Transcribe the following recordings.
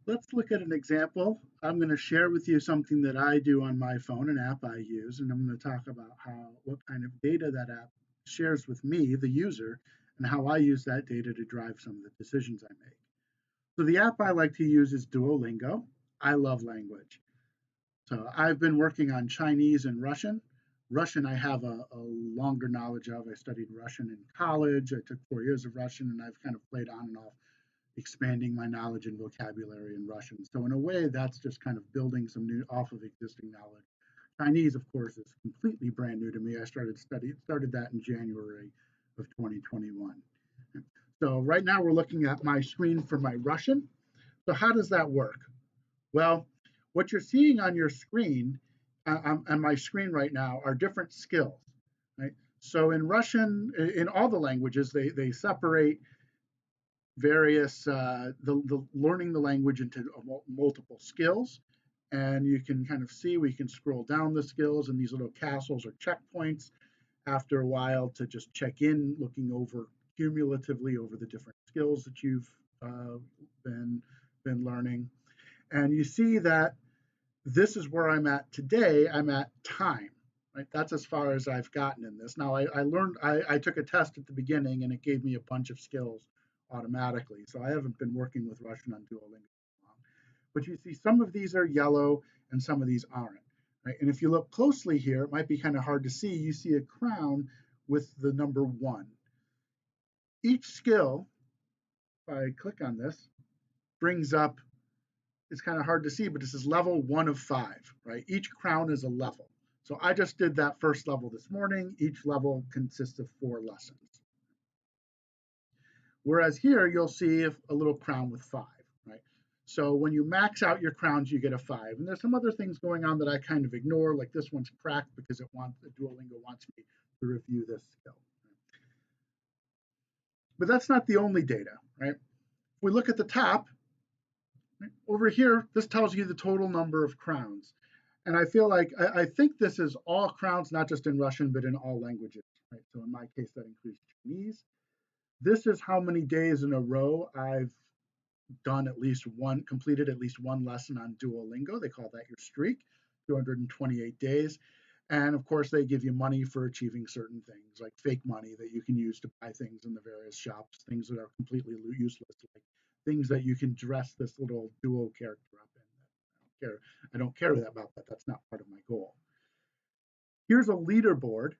Let's look at an example. I'm going to share with you something that I do on my phone, an app I use, and I'm going to talk about what kind of data that app shares with me, the user, and how I use that data to drive some of the decisions I make. So the app I like to use is Duolingo. I love language. So I've been working on Chinese and Russian. Russian, I have a longer knowledge of. I studied Russian in college. I took 4 years of Russian, and I've kind of played on and off expanding my knowledge and vocabulary in Russian. So in a way, that's just kind of building some new off of existing knowledge. Chinese, of course, is completely brand new to me. I started that in January of 2021. So right now we're looking at my screen for my Russian. So how does that work? Well, what you're seeing on your screen, on my screen right now, are different skills, right? So in Russian, in all the languages, they separate various the learning the language into multiple skills, and you can kind of see we can scroll down the skills, and these little castles or checkpoints after a while to just check in, looking over cumulatively over the different skills that you've uh, been been learning, and you see that this is where I'm at today. I'm at time. Right? That's as far as I've gotten in this. Now, I took a test at the beginning and it gave me a bunch of skills automatically. So I haven't been working with Russian on Duolingo long. But you see, some of these are yellow and some of these aren't. Right? And if you look closely here, it might be kind of hard to see. You see a crown with the number 1. Each skill, if I click on this, brings up, it's kind of hard to see, but this is level 1 of 5, right? Each crown is a level. So I just did that first level this morning. Each level consists of 4 lessons. Whereas here, you'll see a little crown with 5, right? So when you max out your crowns, you get a 5. And there's some other things going on that I kind of ignore, like this one's cracked because Duolingo wants me to review this skill. But that's not the only data, right? If we look at the top, right, over here, this tells you the total number of crowns. And I feel like I think this is all crowns, not just in Russian, but in all languages. Right. So in my case, that includes Chinese. This is how many days in a row I've completed at least one lesson on Duolingo. They call that your streak, 228 days. And of course, they give you money for achieving certain things, like fake money that you can use to buy things in the various shops, things that are completely useless, like things that you can dress this little duo character up in. I don't care about that. That's not part of my goal. Here's a leaderboard.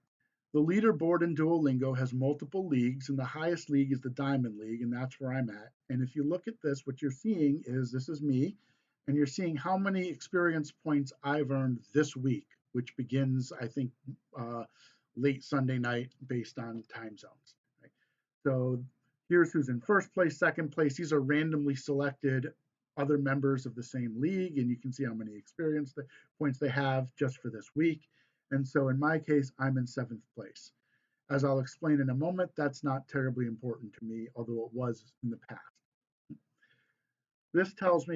The leaderboard in Duolingo has multiple leagues, and the highest league is the Diamond League, and that's where I'm at. And if you look at this, what you're seeing is this is me, and you're seeing how many experience points I've earned this week, which begins, I think, late Sunday night based on time zones. Right? So here's who's in first place, second place. These are randomly selected other members of the same league, and you can see how many points they have just for this week. And so in my case, I'm in 7th place. As I'll explain in a moment, that's not terribly important to me, although it was in the past. This tells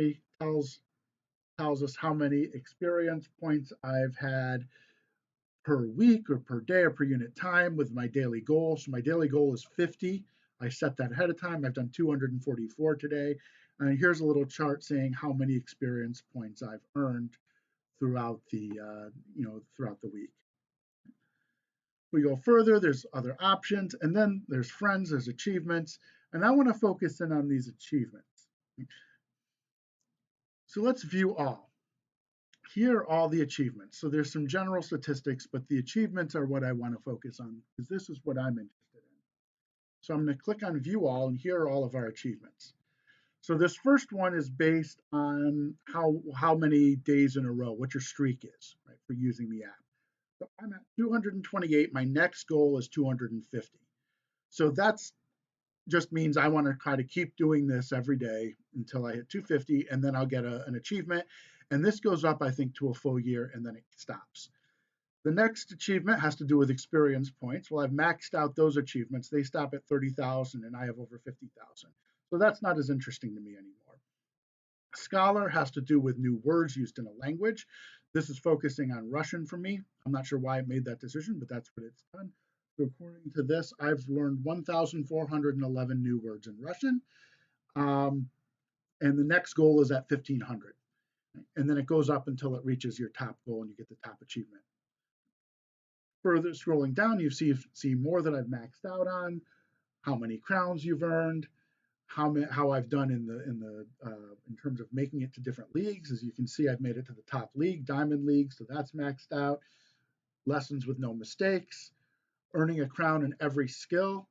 us how many experience points I've had per week or per day or per unit time with my daily goal. So my daily goal is 50. I set that ahead of time. I've done 244 today. And here's a little chart saying how many experience points I've earned throughout throughout the week. We go further, there's other options, and then there's friends, there's achievements, and I want to focus in on these achievements. So let's view all. Here are all the achievements. So there's some general statistics, but the achievements are what I want to focus on because this is what I'm interested in. So I'm going to click on view all, and here are all of our achievements. So this first one is based on how many days in a row, what your streak is, right, for using the app. So I'm at 228. My next goal is 250. So that's just means I want to try to keep doing this every day until I hit 250, and then I'll get an achievement. And this goes up, I think, to a full year, and then it stops. The next achievement has to do with experience points. Well, I've maxed out those achievements. They stop at 30,000, and I have over 50,000. So that's not as interesting to me anymore. Scholar has to do with new words used in a language. This is focusing on Russian for me. I'm not sure why I made that decision, but that's what it's done. So according to this, I've learned 1,411 new words in Russian. Um, and the next goal is at 1500. And then it goes up until it reaches your top goal and you get the top achievement. Further scrolling down, you see more that I've maxed out on, how many crowns you've earned, how I've done in terms of making it to different leagues. As you can see, I've made it to the top league, Diamond League, so that's maxed out. Lessons with no mistakes, earning a crown in every skill,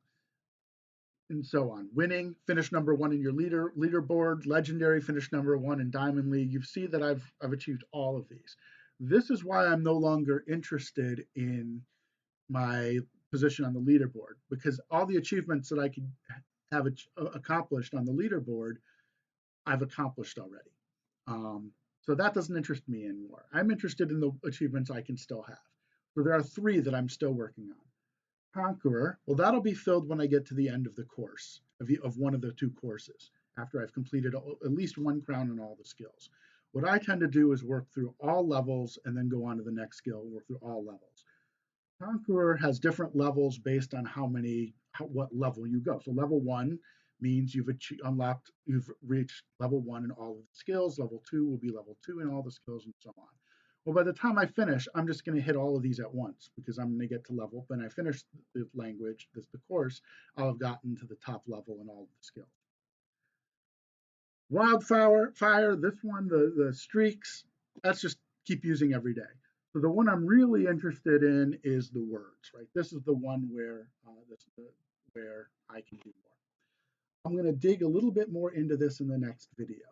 and so on. Winning, finish number one in your leaderboard, legendary, finish number one in Diamond League. You see that I've achieved all of these. This is why I'm no longer interested in my position on the leaderboard, because all the achievements that I could have accomplished on the leaderboard, I've accomplished already. So that doesn't interest me anymore. I'm interested in the achievements I can still have. So there are 3 that I'm still working on. Conqueror, well, that'll be filled when I get to the end of the course, of one of the 2 courses, after I've completed at least 1 crown in all the skills. What I tend to do is work through all levels and then go on to the next skill, work through all levels. Conqueror has different levels based on what level you go. So level 1 means you've reached level 1 in all of the skills. Level 2 will be level 2 in all the skills, and so on. Well, by the time I finish, I'm just going to hit all of these at once, because I'm going to get to level. When I finish the language, the course, I'll have gotten to the top level in all of the skills. Wildfire, this one, the streaks, that's just keep using every day. So the one I'm really interested in is the words, right? This is the one where I can do more. I'm going to dig a little bit more into this in the next video.